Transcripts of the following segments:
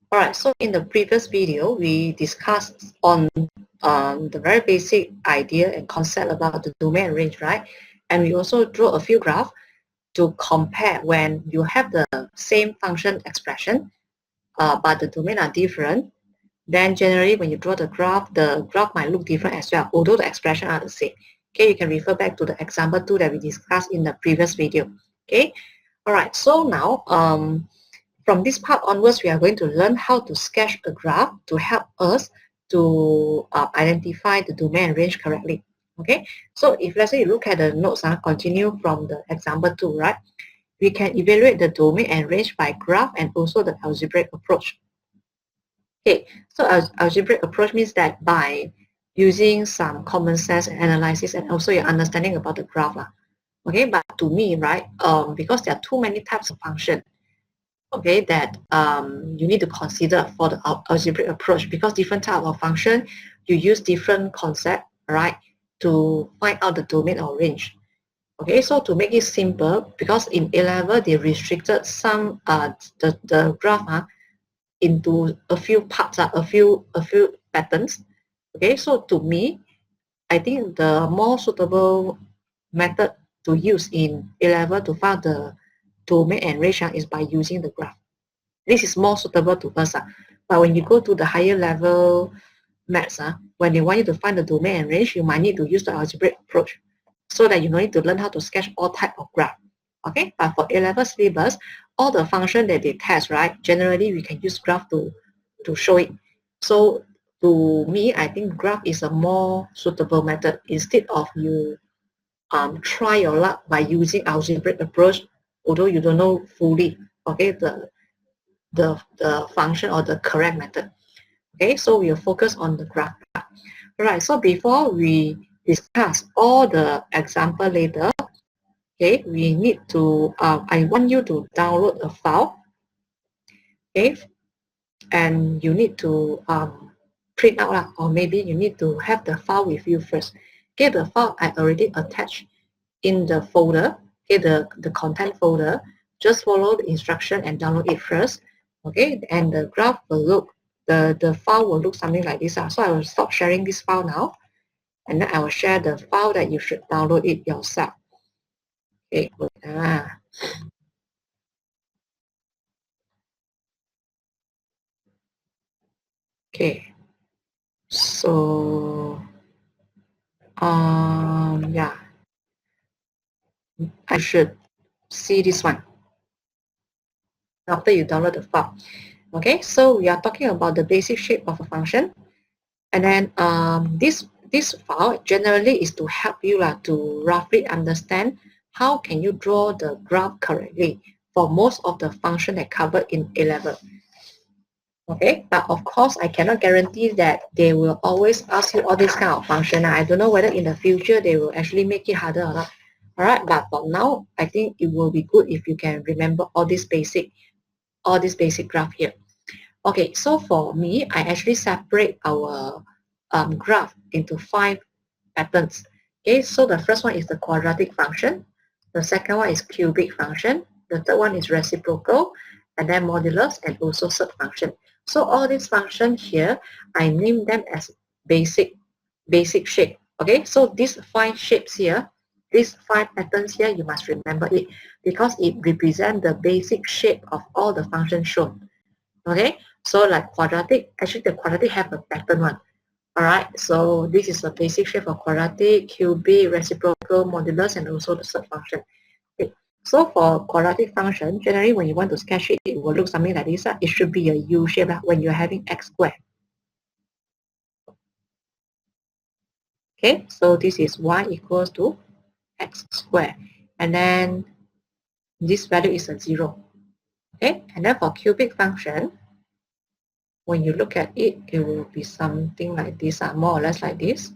All right, so in the previous video, we discussed on the very basic idea and concept about the domain and range, right? And we also drew a few graphs to compare when you have the same function expression, but the domain are different. Then generally, when you draw the graph might look different as well, although the expression are the same. Okay, you can refer back to the example 2 that we discussed in the previous video. Okay, all right, so now from this part onwards, we are going to learn how to sketch a graph to help us to identify the domain and range correctly. Okay, so if let's say you look at the notes, continue from the example 2, right? We can evaluate the domain and range by graph and also the algebraic approach. Okay, so algebraic approach means that by using some common sense analysis and also your understanding about the graph. Okay, but to me, right, because there are too many types of function, okay, that you need to consider for the algebraic approach, because different type of function, you use different concept, right, to find out the domain or range. Okay, so to make it simple, because in A level they restricted some the graph into a few parts, a few patterns. Okay, so to me, I think the more suitable method to use in A level to find the domain and range is by using the graph. This is more suitable to us. But when you go to the higher level maths, when they want you to find the domain and range, you might need to use the algebraic approach so that you don't need to learn how to sketch all type of graph. Okay, but for A-level syllabus, all the function that they test, right, generally we can use graph to show it. So to me, I think graph is a more suitable method instead of you try your luck by using algebraic approach, although you don't know fully, okay, the function or the correct method. Okay, so we'll focus on the graph. All right, so before we discuss all the example later, okay, we need to, I want you to download a file, okay, and you need to print out, or maybe you need to have the file with you first. Okay, the file I already attached in the folder, okay, the content folder. Just follow the instruction and download it first, okay, and the graph will look, the file will look something like this. So I will stop sharing this file now, and then I will share the file that you should download it yourself. Okay, okay, so yeah, I should see this one after you download the file. Okay, so we are talking about the basic shape of a function, and then this file generally is to help you to roughly understand how can you draw the graph correctly for most of the function that covered in A level. Okay, but of course I cannot guarantee that they will always ask you all this kind of function. I don't know whether in the future they will actually make it harder or not. All right, but for now I think it will be good if you can remember all this basic graph here. Okay, so for me, I actually separate our graph into 5 patterns. Okay, so the first one is the quadratic function. The second one is cubic function. The third one is reciprocal, and then modulus, and also surd function. So all these functions here, I name them as basic shape. Okay, so these 5 shapes here, these 5 patterns here, you must remember it because it represents the basic shape of all the functions shown. Okay, so like quadratic, actually the quadratic have a pattern one. All right, so this is a basic shape of quadratic, cubic, reciprocal, modulus, and also the surd function. Okay. So for quadratic function, generally when you want to sketch it, it will look something like this. It should be a U shape when you're having x squared. Okay, so this is y equals to x squared. And then this value is a 0. Okay, and then for cubic function, when you look at it, it will be something like this, more or less like this.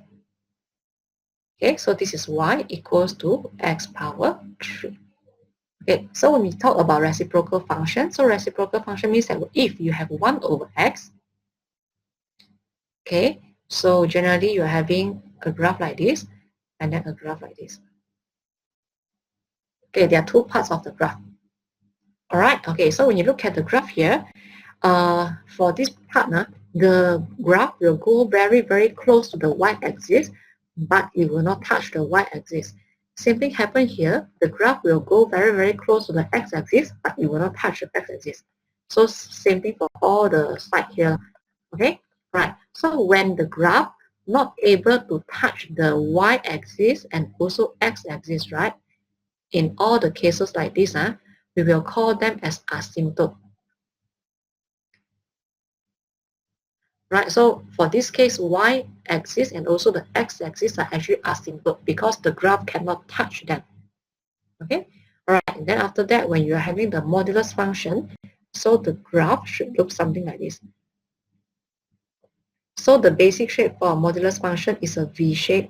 Okay, so this is y equals to x power 3. Okay, so when we talk about reciprocal function, so reciprocal function means that if you have 1 over x, okay, so generally you're having a graph like this, and then a graph like this. Okay, there are 2 parts of the graph. All right, okay, so when you look at the graph here, for this partner, the graph will go very, very close to the y-axis, but it will not touch the y-axis. Same thing happen here. The graph will go very, very close to the x-axis, but it will not touch the x-axis. So same thing for all the side here. Okay, right. So when the graph not able to touch the y-axis and also x-axis, right? In all the cases like this, we will call them as asymptote. Right, so for this case, y-axis and also the x-axis are actually asymptote because the graph cannot touch them. Okay, all right, and then after that, when you are having the modulus function, so the graph should look something like this. So the basic shape for a modulus function is a V shape.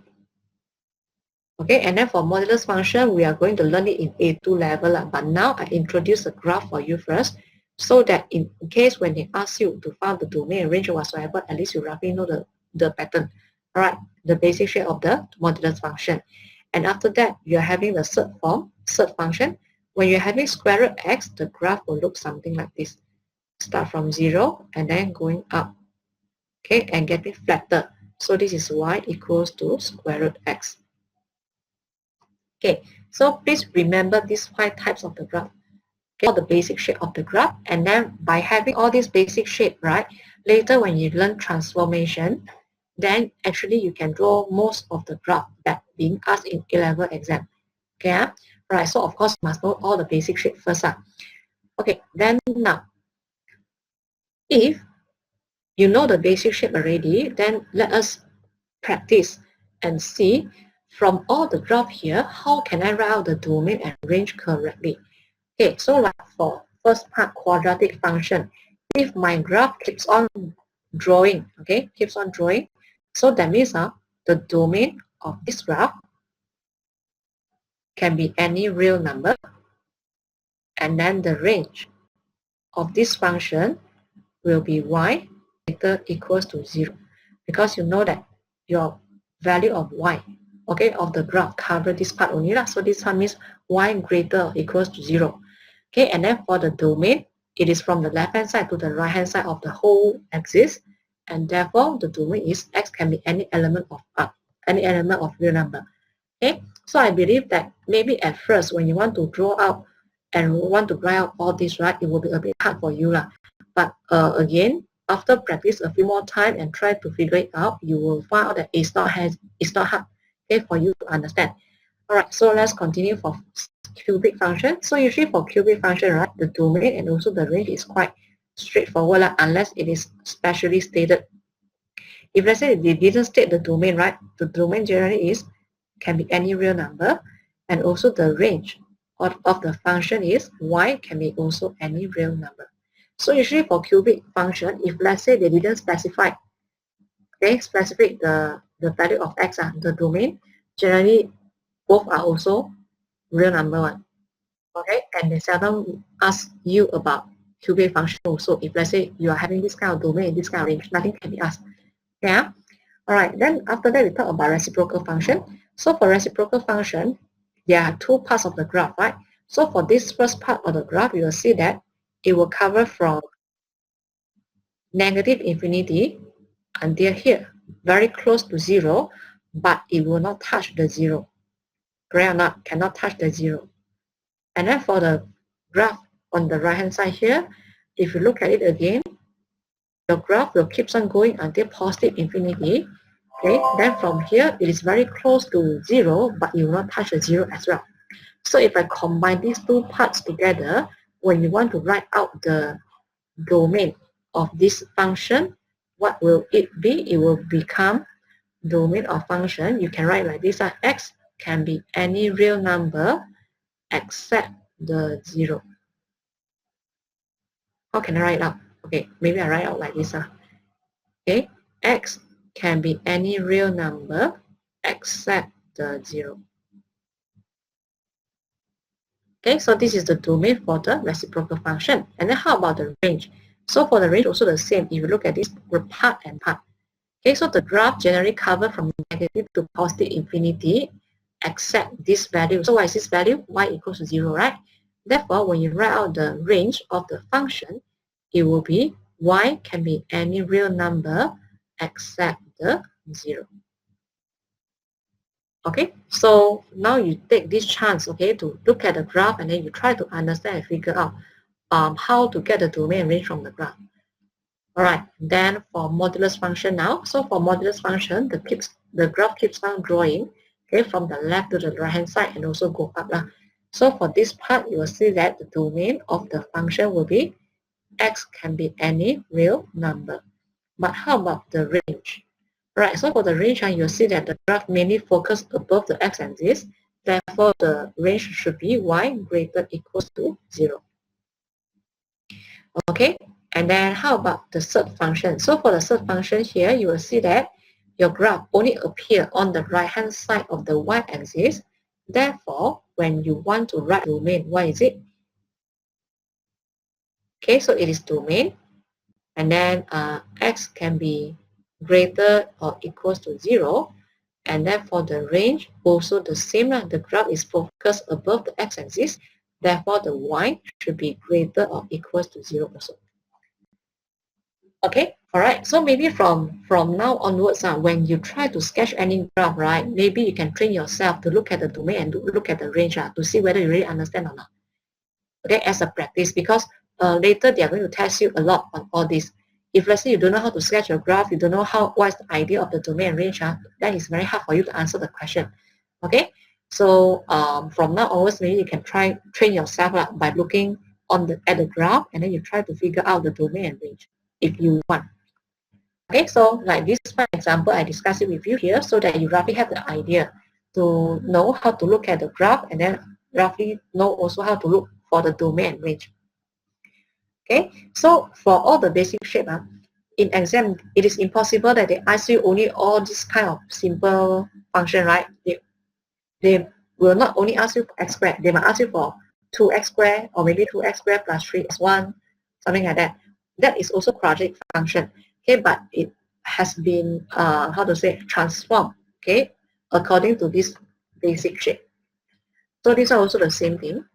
Okay, and then for modulus function, we are going to learn it in A2 level, but now I introduce a graph for you first, so that in case when they ask you to find the domain and range or whatsoever, at least you roughly know the pattern. All right, the basic shape of the modulus function. And after that, you're having the third form, third function. When you're having square root x, the graph will look something like this. Start from 0 and then going up, okay, and getting flatter. So this is y equals to square root x. Okay, so please remember these 5 types of the graph. Okay, all the basic shape of the graph, and then by having all these basic shape, right, later when you learn transformation, then actually you can draw most of the graph that being asked in A-level exam. Okay, right, so of course you must know all the basic shape first. Okay, then now, if you know the basic shape already, then let us practice and see from all the graph here, how can I write out the domain and range correctly? Okay, so like for first part quadratic function, if my graph keeps on drawing, okay, keeps on drawing, so that means the domain of this graph can be any real number, and then the range of this function will be y greater equals to 0, because you know that your value of y, okay, of the graph cover this part only lah. So this one means y greater or equals to 0. Okay, and then for the domain, it is from the left hand side to the right hand side of the whole axis, and therefore the domain is x can be any element of real number. Okay, so I believe that maybe at first when you want to draw out and want to write out all this, right, it will be a bit hard for you lah. But again, after practice a few more time and try to figure it out, you will find out that it's not hard, okay, for you to understand. All right, so let's continue for cubic function. So usually for cubic function, right, the domain and also the range is quite straightforward unless it is specially stated. If let's say they didn't state the domain, right, the domain generally can be any real number, and also the range of the function is y can be also any real number. So usually for cubic function, if let's say they didn't specify, okay, specific the value of x, the domain, generally both are also real number one. Okay, and they seldom ask you about cubic function also. If let's say you are having this kind of domain, this kind of range, nothing can be asked. Yeah. All right. Then after that, we talk about reciprocal function. So for reciprocal function, there are 2 parts of the graph, right? So for this first part of the graph, you will see that it will cover from negative infinity until here, very close to 0, but it will not touch the 0. Correct or not? Cannot touch the 0. And then for the graph on the right hand side here, if you look at it again, your graph will keep on going until positive infinity. Okay, then from here it is very close to 0, but it will not touch the 0 as well. So if I combine these 2 parts together, when you want to write out the domain of this function, what will it be? It will become domain of function. You can write like this: x can be any real number except the 0. How can I write out? Okay, maybe I write out like this. Okay, x can be any real number except the 0. Okay, so this is the domain for the reciprocal function. And then how about the range? So for the range, also the same. If you look at this part and part. Okay, so the graph generally covers from negative to positive infinity except this value. So what is this value? Y equals to 0, right? Therefore, when you write out the range of the function, it will be y can be any real number except the 0. Okay, so now you take this chance, okay, to look at the graph and then you try to understand and figure out how to get the domain and range from the graph. All right, then for modulus function now. So for modulus function, the graph keeps on drawing, okay, from the left to the right hand side and also go up. So for this part, you will see that the domain of the function will be x can be any real number. But how about the range? Right, so for the range, you'll see that the graph mainly focuses above the x-axis. Therefore, the range should be y greater equals to 0. Okay, and then how about the third function? So for the third function here, you will see that your graph only appears on the right-hand side of the y-axis. Therefore, when you want to write domain, what is it? Okay, so it is domain, and then x can be greater or equals to 0. And then for the range, also the same. The graph is focused above the x-axis. Therefore, the y should be greater or equals to 0 also. Okay, all right. So maybe from now onwards, when you try to sketch any graph, right, maybe you can train yourself to look at the domain and look at the range to see whether you really understand or not. Okay, as a practice, because later they are going to test you a lot on all this. If let's say you don't know how to sketch your graph, you don't know what's the idea of the domain and range, then it's very hard for you to answer the question. Okay, so from now onwards, maybe you can train yourself by looking at the graph, and then you try to figure out the domain and range if you want. Okay, so like this one example, I discussed it with you here so that you roughly have the idea to know how to look at the graph and then roughly know also how to look for the domain and range. Okay, so for all the basic shape, in exam, it is impossible that they ask you only all this kind of simple function, right? They will not only ask you for x squared, they might ask you for 2x squared or maybe 2x squared plus 3x1, something like that. That is also quadratic function, okay, but it has been, how to say, transformed, okay, according to this basic shape. So these are also the same thing.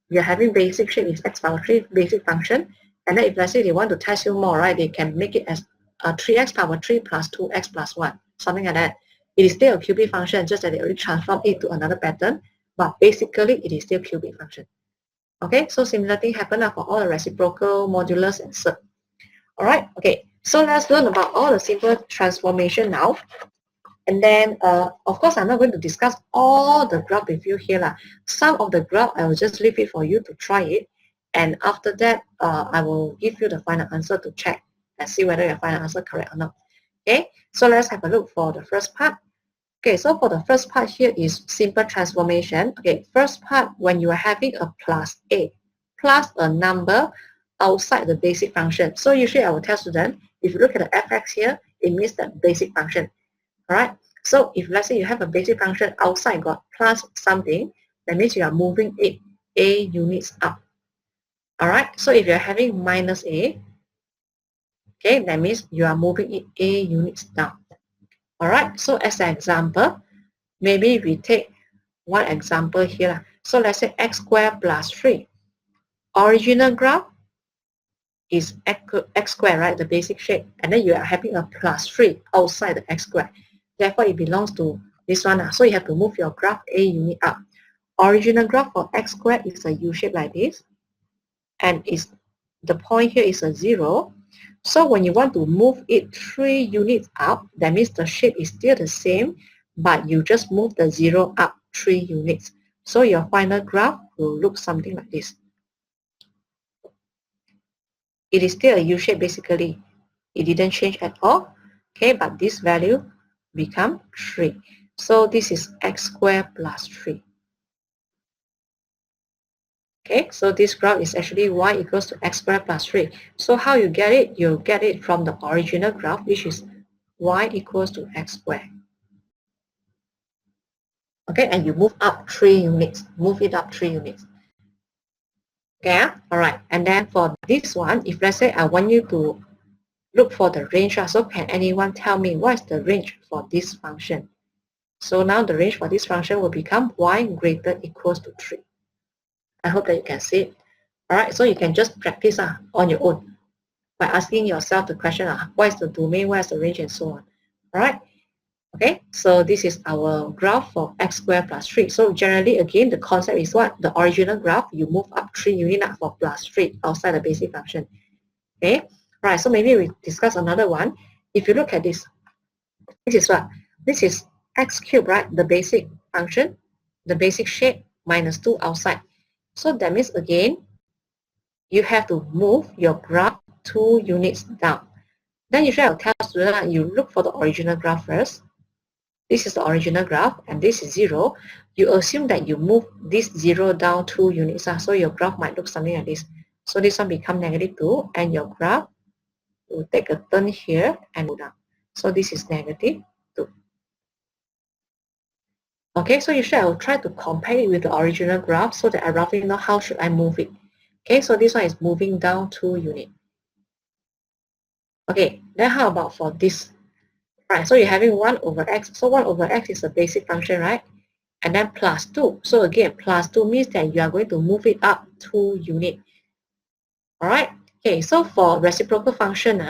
You're having basic shape is x power 3 basic function, and then if let's say they want to test you more, right, they can make it as 3x power 3 plus 2x plus 1, something like that. It is still a cubic function, just that they already transform it to another pattern, but basically it is still cubic function. Okay, so similar thing happen for all the reciprocal, modulus, and surd. All right, okay, so let's learn about all the simple transformation now. And then, of course, I'm not going to discuss all the graph with you here. Some of the graph, I will just leave it for you to try it. And after that, I will give you the final answer to check and see whether your final answer correct or not. Okay, so let's have a look for the first part. Okay, so for the first part here is simple transformation. Okay, first part, when you are having a plus a, plus a number outside the basic function. So usually I will tell students, if you look at the fx here, it means the basic function. All right. So if let's say you have a basic function outside got plus something, that means you are moving it a units up. All right. So if you're having minus a, okay, that means you are moving it a units down. All right. So as an example, maybe we take one example here. So let's say x squared plus 3. Original graph is x squared, right? The basic shape. And then you are having a plus 3 outside the x squared. Therefore, it belongs to this one. So you have to move your graph a unit up. Original graph for x squared is a U shape like this. And the point here is a 0. So when you want to move it 3 units up, that means the shape is still the same, but you just move the 0 up 3 units. So your final graph will look something like this. It is still a U shape basically. It didn't change at all. Okay, but this value become 3. So this is x squared plus 3. Okay, so this graph is actually y equals to x squared plus 3. So how you get it? You get it from the original graph, which is y equals to x squared. Okay, and you move up 3 units. Move it up 3 units. Okay, all right. And then for this one, if let's say I want you to look for the range, so can anyone tell me what is the range for this function? So now the range for this function will become y greater equals to 3. I hope that you can see it. All right, so you can just practice on your own. by asking yourself the question, what is the domain, what is the range, and so on. All right. Okay, so this is our graph for x squared plus 3. So generally, again, the concept is what? The original graph, you move up 3 units for plus 3 outside the basic function. Okay, right, so maybe we discuss another one. If you look at this, this is what? This is x cubed, right? The basic function, the basic shape minus 2 outside. So that means, again, you have to move your graph 2 units down. Then you should tell student, you look for the original graph first. This is the original graph and this is 0. You assume that you move this 0 down 2 units. So your graph might look something like this. So this one become negative 2 and your graph will take a turn here and go down. So this is negative 2. Okay, so usually I will try to compare it with the original graph so that I roughly know how should I move it. Okay, so this one is moving down 2 units. Okay, then how about for this? Right, so you're having 1 over x. So 1 over x is a basic function, right? And then plus 2. So again, plus 2 means that you are going to move it up 2 units. All right. Okay, so for reciprocal function,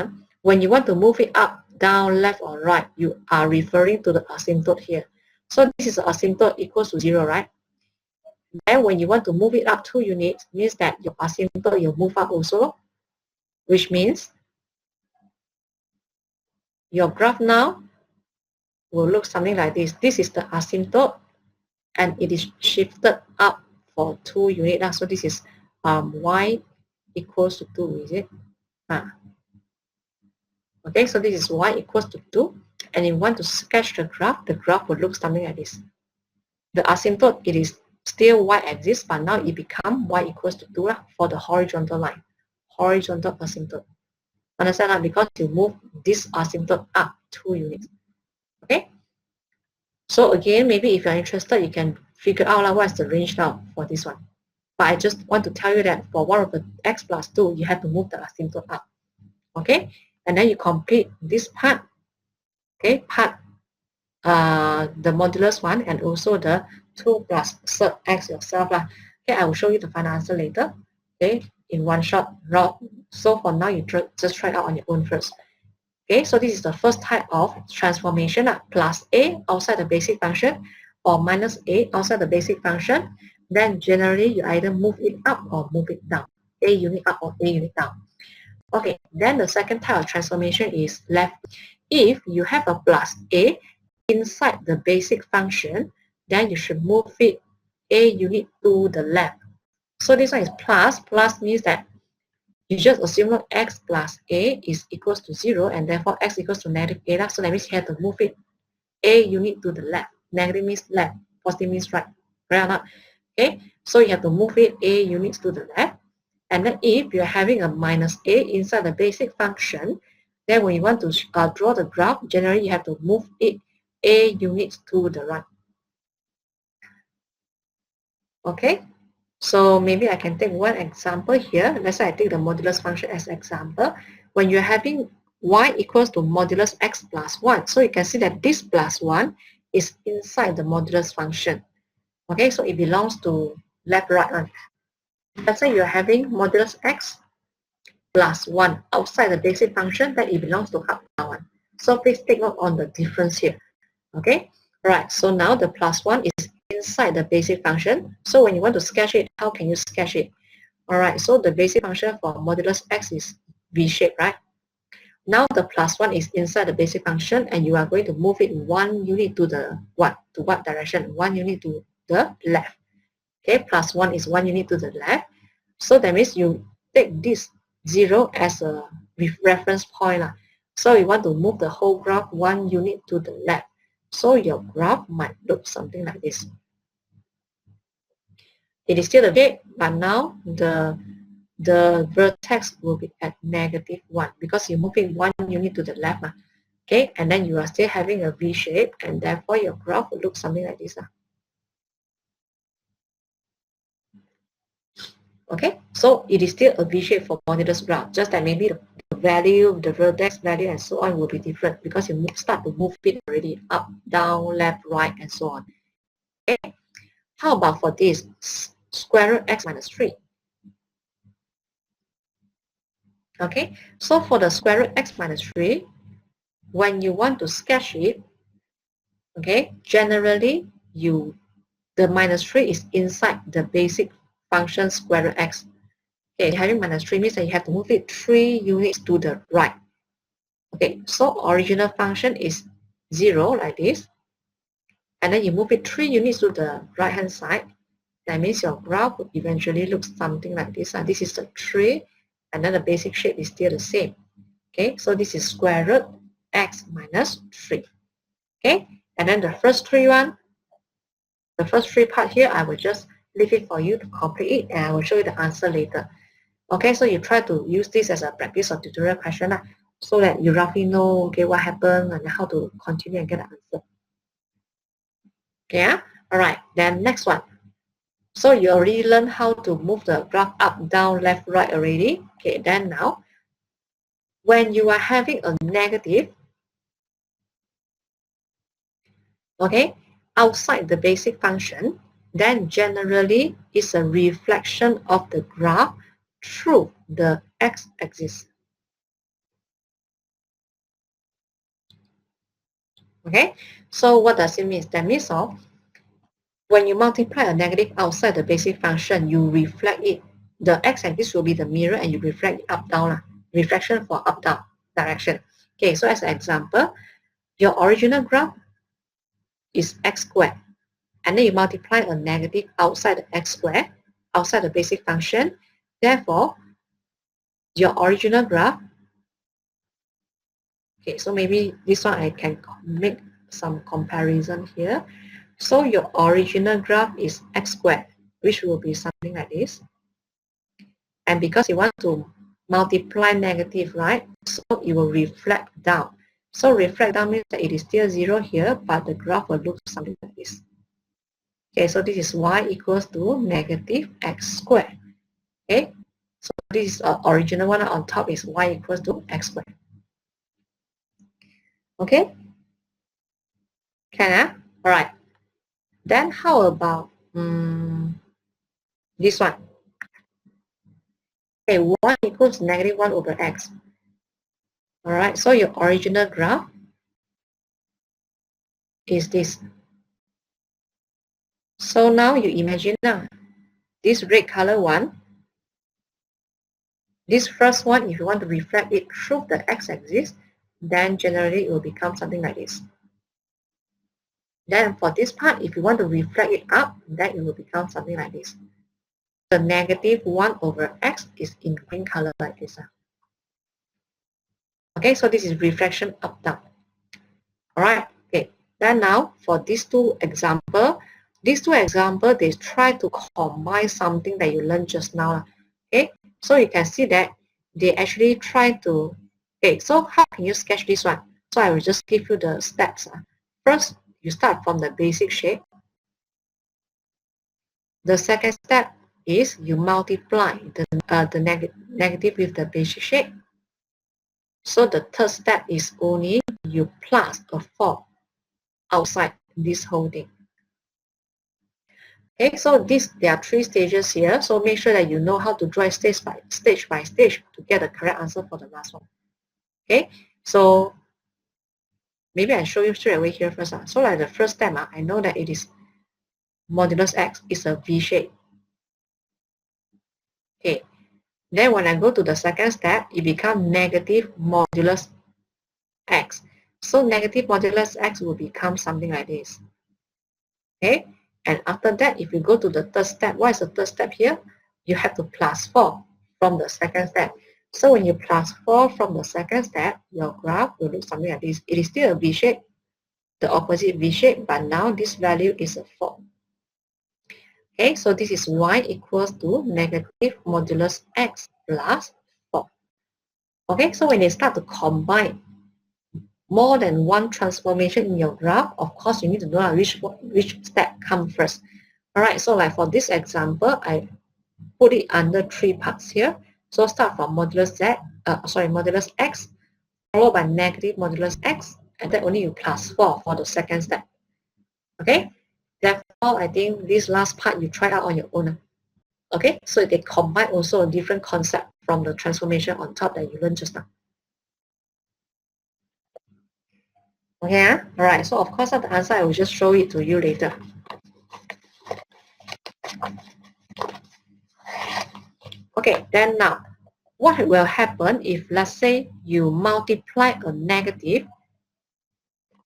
when you want to move it up, down, left, or right, you are referring to the asymptote here. So this is asymptote equals to 0, right? Then when you want to move it up 2 units, means that your asymptote will move up also, which means your graph now will look something like this. This is the asymptote and it is shifted up for 2 units. So this is y equals to 2, is it? Okay, so this is y equals to 2. And if you want to sketch the graph will look something like this. The asymptote, it is still y-axis, but now it becomes y equals to 2 for the horizontal line. Horizontal asymptote. Understand that? Because you move this asymptote up 2 units. Okay? So again, maybe if you're interested, you can figure out what's the range now for this one. But I just want to tell you that for 1 over x plus 2, you have to move the asymptote up. Okay? And then you complete this part. Okay? Part the modulus one and also the 2 plus sub x yourself. Okay, I will show you the final answer later. Okay, in one shot. So for now, you just try it out on your own first. Okay, so this is the first type of transformation, plus a outside the basic function or minus a outside the basic function. Then generally, you either move it up or move it down. A unit up or a unit down. Okay, then the second type of transformation is left. If you have a plus a inside the basic function, then you should move it a unit to the left. So this one is plus. Plus means that you just assume that x plus a is equals to 0 and therefore x equals to negative a. So that means you have to move it a unit to the left. Negative means left. Positive means right. Right or not? Okay, so you have to move it a units to the left. And then if you're having a minus a inside the basic function, then when you want to draw the graph, generally you have to move it a units to the right. Okay, so maybe I can take one example here. Let's say I take the modulus function as example. When you're having y equals to modulus x plus 1, so you can see that this plus 1 is inside the modulus function. Okay, so it belongs to left, right one. Let's say you're having modulus x plus 1 outside the basic function, that it belongs to up down one. So please take note on the difference here. Okay, right. So now the plus 1 is inside the basic function. So when you want to sketch it, how can you sketch it? All right, so the basic function for modulus x is v-shaped, right? Now the plus 1 is inside the basic function and you are going to move it 1 unit to the what? To what direction? 1 unit to the left. Okay, plus 1 is 1 unit to the left. So that means you take this 0 as a reference point. So you want to move the whole graph 1 unit to the left. So your graph might look something like this. It is still a shape, but now the vertex will be at negative 1 because you're moving 1 unit to the left. Okay, and then you are still having a V shape and therefore your graph will look something like this. Okay, so it is still a V shape for modulus graph, just that maybe the value, the vertex value and so on will be different because you start to move it already up, down, left, right and so on. Okay, how about for this square root x minus 3? Okay, so for the square root x minus 3, when you want to sketch it, okay, generally the minus 3 is inside the basic function square root x. Okay, having minus 3 means that you have to move it 3 units to the right. Okay, so original function is 0 like this, and then you move it 3 units to the right hand side. That means your graph would eventually look something like this. This is the 3, and then the basic shape is still the same. Okay, so this is square root x minus 3. Okay, and then the first three part here, I will just leave it for you to complete it, and I will show you the answer later. Okay, so you try to use this as a practice or tutorial question so that you roughly know, okay, what happened and how to continue and get the answer. Okay, all right, then next one. So you already learned how to move the graph up, down, left, right already. Okay, then now, when you are having a negative, okay, outside the basic function, then generally it's a reflection of the graph through the x-axis. Okay, so what does it mean? That means when you multiply a negative outside the basic function, you reflect it. The x-axis will be the mirror and you reflect it up, down. Reflection for up, down direction. Okay, so as an example, your original graph is x squared. And then you multiply a negative outside the x squared, outside the basic function. Therefore, your original graph, okay, so maybe this one I can make some comparison here. So your original graph is x squared, which will be something like this. And because you want to multiply negative, right? So it will reflect down. So reflect down means that it is still 0 here, but the graph will look something like this. Okay, so this is y equals to negative x squared. Okay, so this is original one on top is y equals to x squared. Okay, can all right. Then how about this one? Okay, y equals negative 1 over x. All right, so your original graph is this. So now you imagine now, this red color one, this first one, if you want to reflect it through the x-axis, then generally it will become something like this. Then for this part, if you want to reflect it up, then it will become something like this. The negative 1 over x is in green color like this. Okay, so this is reflection up, down. All right, okay. Then now for these two examples, they try to combine something that you learned just now. Okay, so you can see that they actually try to, okay, so how can you sketch this one? So I will just give you the steps. First, you start from the basic shape. The second step is you multiply the negative with the basic shape. So the third step is only you plus a 4 outside this whole thing. Okay, so there are 3 stages here. So make sure that you know how to draw stage by stage to get the correct answer for the last one. Okay, so maybe I show you straight away here first. So like the first step, I know that it is modulus x is a V shape. Okay, then when I go to the second step, it becomes negative modulus x. So negative modulus x will become something like this. Okay, and after that, if you go to the third step, what is the third step here? You have to plus 4 from the second step. So when you plus 4 from the second step, your graph will look something like this. It is still a V shape, the opposite V shape, but now this value is a 4. Okay, so this is y equals to negative modulus x plus 4. Okay, so when they start to combine more than one transformation in your graph, of course, you need to know which step comes first. All right, so like for this example, I put it under 3 parts here. So start from modulus modulus x, followed by negative modulus x, and then only you plus 4 for the second step. Okay, therefore, I think this last part you try out on your own. Okay, so they combine also a different concept from the transformation on top that you learned just now. Okay, all right. So of course, the answer I will just show it to you later. Okay, then now, what will happen if, let's say, you multiply a negative,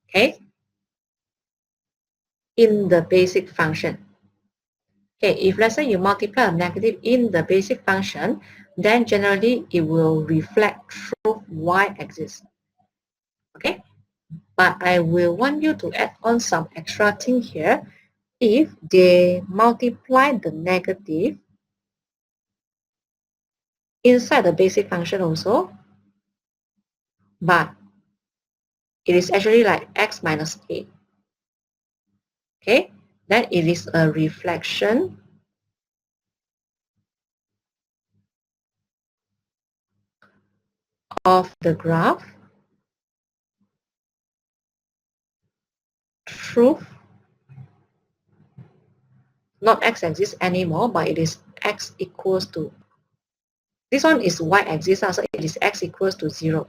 okay, in the basic function? Okay, if let's say you multiply a negative in the basic function, then generally it will reflect through y-axis. Okay, but I will want you to add on some extra thing here. If they multiply the negative inside the basic function also, but it is actually like x minus a. Okay, then it is a reflection of the graph through not x-axis anymore, but it is x equals to, this one is y-axis, so it is x equals to 0.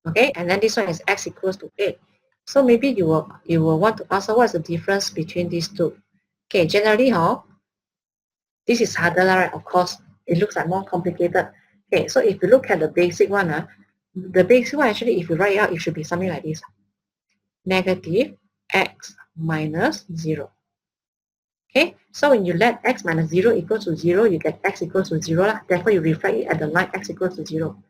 Okay, and then this one is x equals to 8. So maybe you will want to ask what's the difference between these two. Okay, generally, this is harder, right? Of course, it looks like more complicated. Okay, so if you look at the basic one, the basic one actually, if you write it out, it should be something like this. Negative x minus 0. Okay, so when you let x minus 0 equals to 0, you get x equals to 0. Therefore, you reflect it at the line x equals to 0.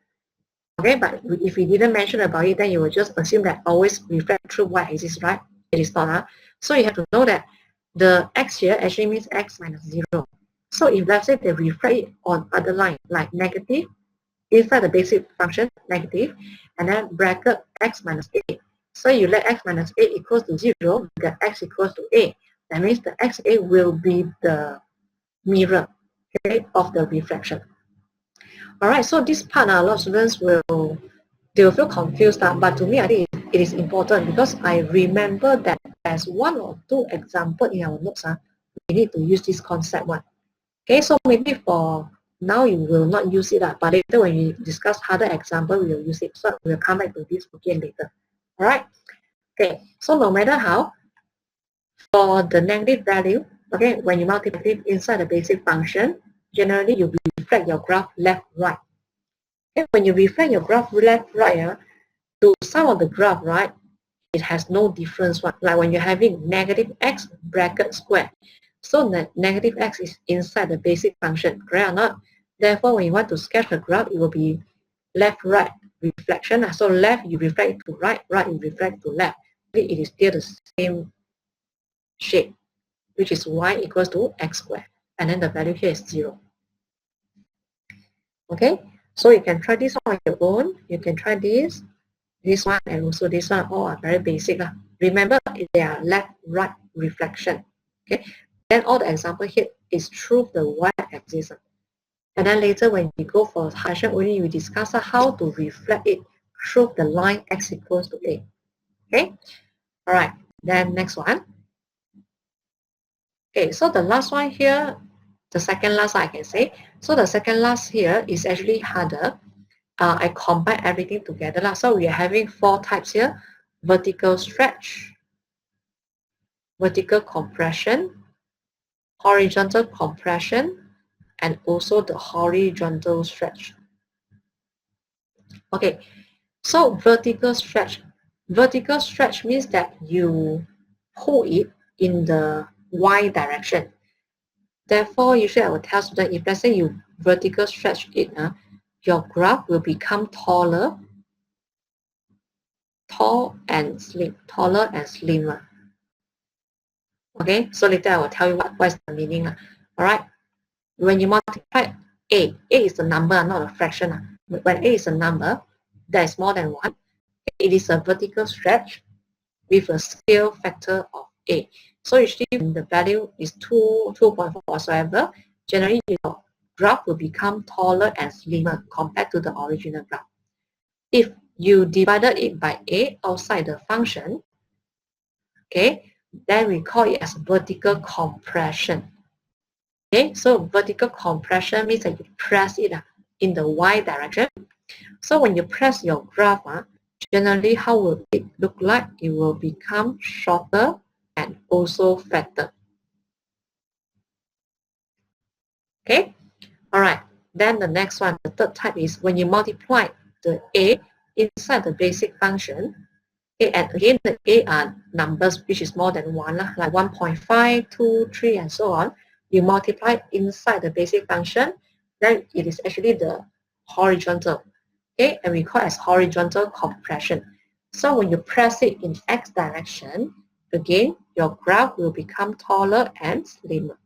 Okay, but if we didn't mention about it, then you will just assume that always reflect through y-axis, right? It is not. So you have to know that the x here actually means x minus 0. So if let's say they reflect it on other line, like negative, inside the basic function, negative, and then bracket x minus a. So you let x minus a equals to 0, you get x equals to a. That means the xa will be the mirror, okay, of the reflection. All right, so this part, a lot of students will feel confused, but to me, I think it is important because I remember that there's one or two examples in our notes. We need to use this concept one. Okay, so maybe for now you will not use it, but later when we discuss other example, we will use it. So we'll come back to this again later. All right. Okay, so no matter how, for the negative value, okay, when you multiply it inside the basic function, generally you reflect your graph left, right. Okay, when you reflect your graph left, right, to some of the graph, right, it has no difference. Like when you're having negative x bracket square. So the negative x is inside the basic function, correct or not? Therefore, when you want to sketch the graph, it will be left, right reflection. So left, you reflect to right, right, you reflect to left. It is still the same shape, which is y equals to x squared. And then the value here is 0. Okay, so you can try this on your own. You can try this one, and also this one. All are very basic. Remember, they are left, right reflection. Okay, then all the example here is through the y-axis. And then later when we go for function only, we discuss how to reflect it through the line x equals to a. Okay, all right, then next one. Okay, so the last one here, the second last I can say. So the second last here is actually harder. I combine everything together. So we are having 4 types here: vertical stretch, vertical compression, horizontal compression, and also the horizontal stretch. Okay, so vertical stretch. Vertical stretch means that you pull it in the y direction. Therefore, usually I will tell students, if let's say you vertical stretch it, your graph will become taller, taller and slimmer. Okay, so later I will tell you what is the meaning. All right, when you multiply a is a number, not a fraction. When a is a number that is more than 1, it is a vertical stretch with a scale factor of a. So usually when the value is 2, 2.4 whatsoever, generally your graph will become taller and slimmer compared to the original graph. If you divided it by a outside the function, okay, then we call it as vertical compression. Okay, so vertical compression means that you press it in the y direction. So when you press your graph, generally how will it look like? It will become shorter and also fatter. Okay, all right. Then the next one, the third type is when you multiply the a inside the basic function. Okay, and again the a are numbers which is more than 1, like 1.5, 2, 3, and so on. You multiply inside the basic function, then it is actually the horizontal. Okay, and we call it as horizontal compression. So when you press it in x direction, again your graph will become taller and slimmer.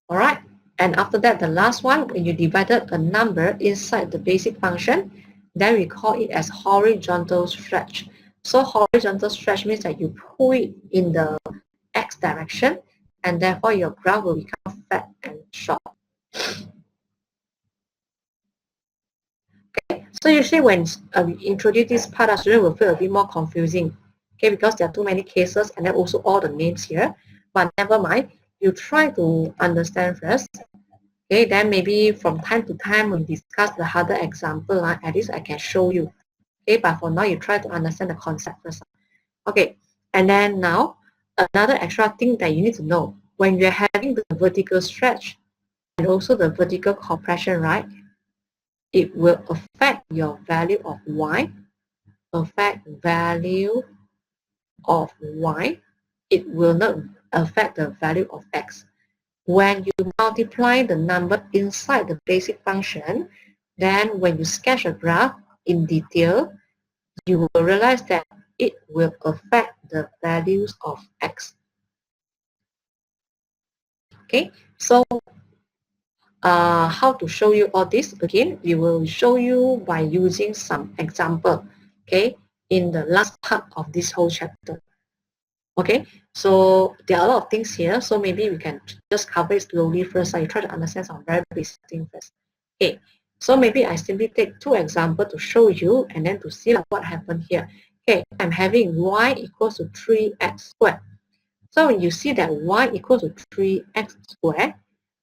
All right, and after that, the last one, when you divided a number inside the basic function, then we call it as horizontal stretch. So horizontal stretch means that you pull it in the x direction, and therefore your graph will become fat and short. Okay, so usually when we introduce this part, our student will feel a bit more confusing. Okay, because there are too many cases and then also all the names here. But never mind, you try to understand first. Okay, then maybe from time to time when we discuss the harder example, at least I can show you. Okay, but for now you try to understand the concept first. Okay, and then now another extra thing that you need to know when you're having the vertical stretch and also the vertical compression, right? It will affect your value of y, affect value of y. It will not affect the value of x. When you multiply the number inside the basic function, then when you sketch a graph in detail, you will realize that it will affect the values of x. Okay, so how to show you all this? Again, we will show you by using some example, okay, in the last part of this whole chapter. Okay, so there are a lot of things here, so maybe we can just cover it slowly first. So you try to understand some very basic things first. Okay, so maybe I simply take 2 examples to show you and then to see what happened here. Okay, I'm having y equals to 3x squared. So when you see that y equals to 3x squared,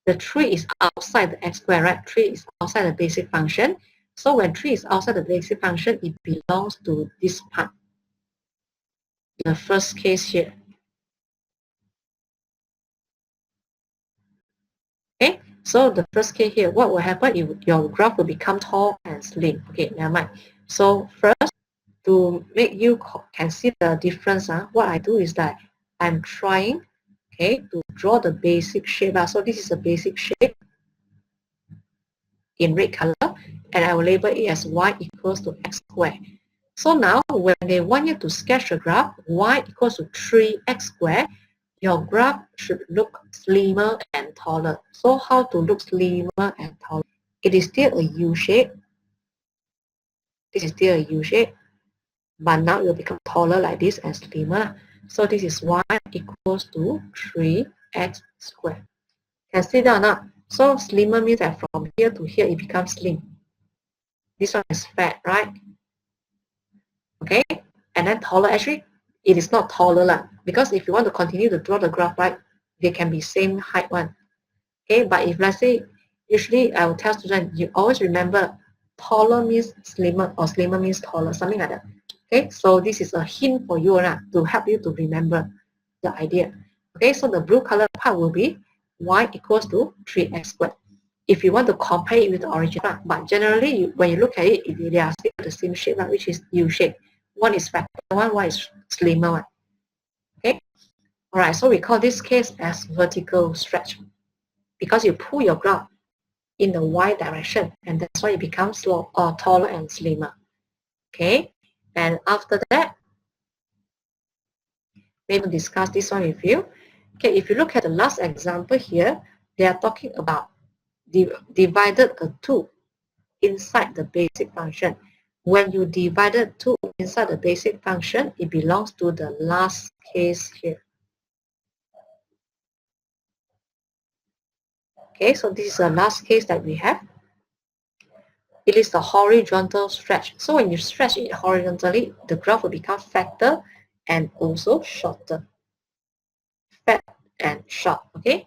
the 3 is outside the x squared, right? 3 is outside the basic function. So when 3 is outside the basic function, it belongs to this part, the first case here. Okay, so the first case here, what will happen? Your graph will become tall and slim. Okay, never mind. So first, to make you can see the difference, what I do is that I'm trying, okay, to draw the basic shape. So this is a basic shape in red color, and I will label it as y equals to x squared. So now, when they want you to sketch a graph, y equals to 3x squared, your graph should look slimmer and taller. So how to look slimmer and taller? It is still a U shape. This is still a U shape, but now it will become taller like this and slimmer. So this is y equals to 3x squared. Can see that or not? So slimmer means that from here to here it becomes slim. This one is fat, right? Okay, and then taller, actually it is not taller lah, because if you want to continue to draw the graph, right, they can be same height one. Okay, but if let's say, usually I will tell students, you always remember taller means slimmer or slimmer means taller, something like that. Okay, so this is a hint for you to help you to remember the idea. Okay, so the blue color part will be y equals to 3x squared. If you want to compare it with the original, but generally when you look at it, they are still the same shape, which is U shape. One is fatter one is slimmer one. Okay, all right, so we call this case as vertical stretch because you pull your graph in the y direction, and that's why it becomes taller and slimmer. Okay, and after that, maybe we'll discuss this one with you. Okay, if you look at the last example here, they are talking about divided a 2 inside the basic function. When you divided 2 inside the basic function, it belongs to the last case here. Okay, so this is the last case that we have. It is the horizontal stretch. So when you stretch it horizontally, the graph will become fatter and also shorter. fat and short. Okay.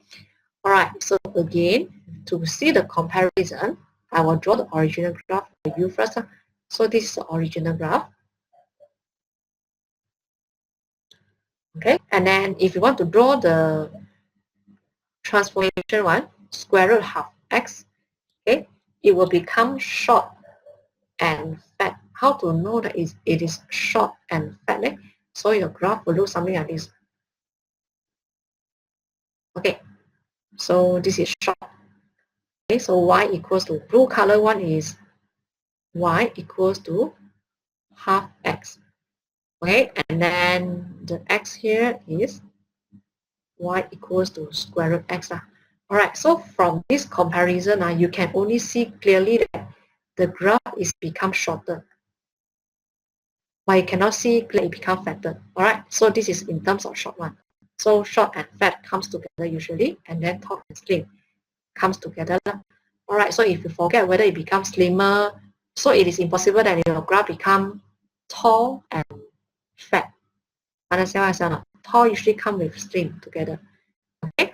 All right. So again, to see the comparison, I will draw the original graph for you first. So this is the original graph. Okay. And then if you want to draw the transformation one, square root half x, okay, it will become short and fat. How to know that it is short and fat? Eh? So your graph will look something like this. Okay, so this is short. Okay, so y equals to blue color one is y equals to half x. Okay, and then the x here is y equals to square root x. All right, so from this comparison, you can only see clearly that the graph is become shorter. But you cannot see clearly it become fatter. All right, so this is in terms of short one. So short and fat comes together usually, and then tall and slim comes together. All right, so if you forget whether it becomes slimmer, so it is impossible that your graph become tall and fat. Understand what I said? Tall usually come with slim together. Okay.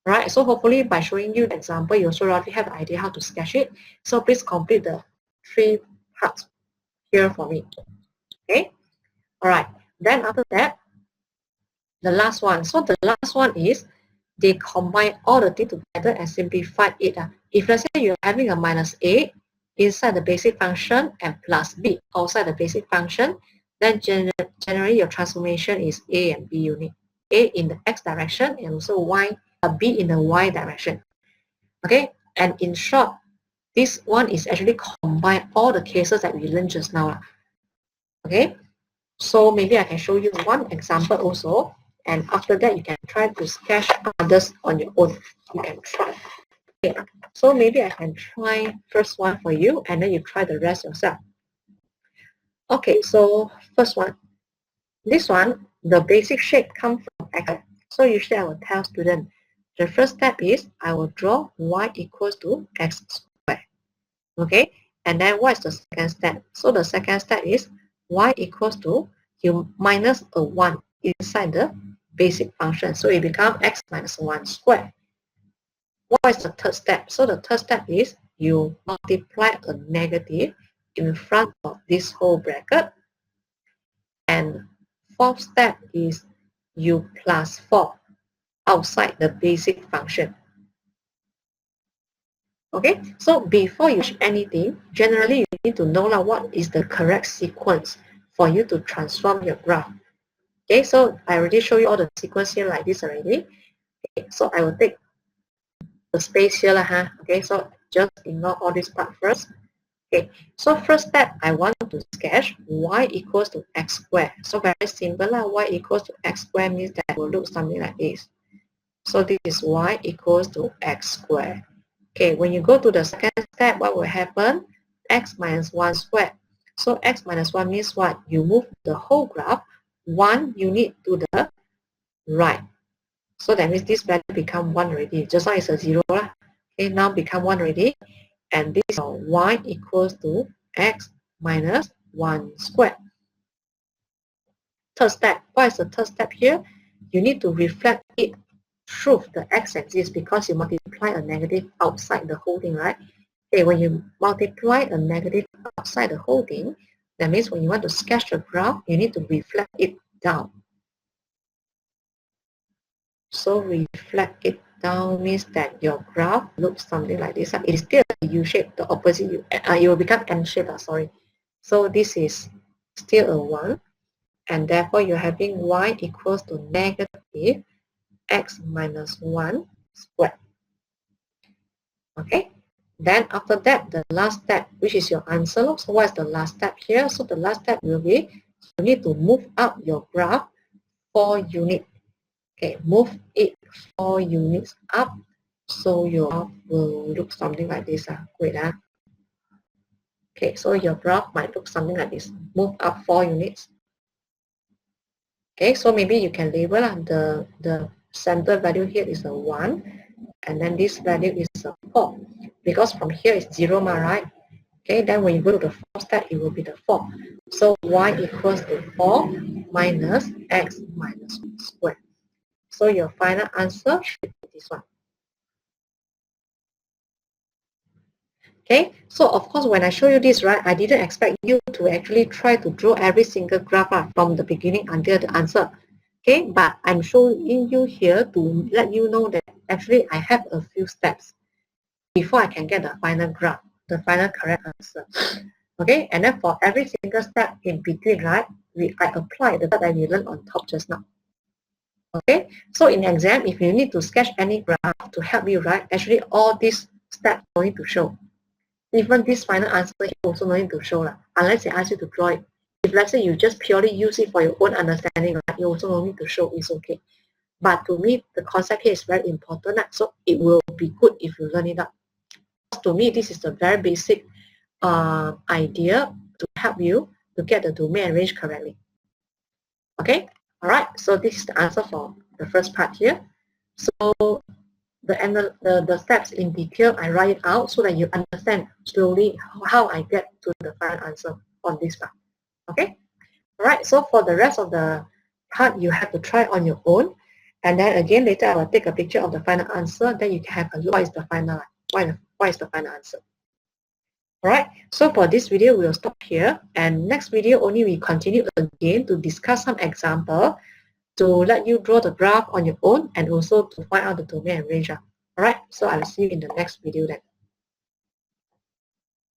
All right, so hopefully by showing you the example, you also already have an idea how to sketch it. So please complete the 3 parts here for me. Okay. All right. Then after that, the last one. So the last one is they combine all the things together and simplify it. If let's say you're having a minus a inside the basic function and plus b outside the basic function, then generally your transformation is a and b unit. A in the x direction and also b in the y direction. Okay, and in short, this one is actually combine all the cases that we learned just now. Okay, so maybe I can show you one example also, and after that you can try to sketch others on your own. You can try. Okay, so maybe I can try first one for you, and then you try the rest yourself. Okay, so first one. This one, the basic shape comes from x. So usually I will tell students, the first step is I will draw y equals to x squared. Okay, and then what is the second step? So the second step is y equals to, you minus a 1 inside the basic function. So it becomes x minus 1 squared. What is the third step? So the third step is you multiply a negative in front of this whole bracket. And fourth step is you plus 4 outside the basic function. Okay, so before you do anything, generally you need to know what is the correct sequence for you to transform your graph. Okay, so I already show you all the sequence here like this already. Okay, so I will take the space here. Okay, so just ignore all this part first. Okay, so first step, I want to sketch y equals to x squared. So very simple, y equals to x squared means that it will look something like this. So this is y equals to x squared. Okay, when you go to the second step, what will happen? X minus 1 squared. So x minus 1 means what? You move the whole graph 1 unit to the right. So that means this value become 1 already. Just now it's a 0. Okay, now become 1 already. And this is y equals to x minus 1 squared. Third step. What is the third step here? You need to reflect it through the x-axis because you multiply a negative outside the whole thing, right? Okay, when you multiply a negative outside the whole thing, that means when you want to sketch the graph, you need to reflect it down. So reflect it down means that your graph looks something like this. It is still a U shape, the opposite it will become N shape, sorry. So this is still a 1, and therefore you're having y equals to negative x minus 1 squared. Okay, then after that, the last step, which is your answer. So what is the last step here? So the last step will be, you need to move up your graph 4 units. Okay, move it 4 units up, so your graph will look something like this. Wait. Okay, so your graph might look something like this. Move up 4 units. Okay, so maybe you can label the center value here is a 1, and then this value is a 4, because from here is 0, right? Okay, then when you go to the fourth step, it will be the 4. So y equals to 4 minus x minus 1 squared. So your final answer should be this one. Okay, so of course when I show you this, right, I didn't expect you to actually try to draw every single graph from the beginning until the answer. Okay, but I'm showing you here to let you know that actually I have a few steps before I can get the final graph, the final correct answer. Okay, and then for every single step in between, right, I apply the that we learned on top just now. Okay, so in exam, if you need to sketch any graph to help you, right, actually all these steps are going to show. Even this final answer here also no need to show unless they ask you to draw it. If let's say you just purely use it for your own understanding, right, you also no need to show, it's okay. But to me, the concept here is very important, so it will be good if you learn it up. To me, this is the very basic idea to help you to get the domain and range correctly. Okay, all right, so this is the answer for the first part here. So the steps in detail, I write it out so that you understand slowly how I get to the final answer on this part. Okay? Alright, so for the rest of the part, you have to try on your own. And then again, later I will take a picture of the final answer. Then you can have a look what is the final, what is the final answer. Alright, so for this video, we will stop here. And next video, only we continue again to discuss some example to let you draw the graph on your own and also to find out the domain and range. Alright, so I will see you in the next video then.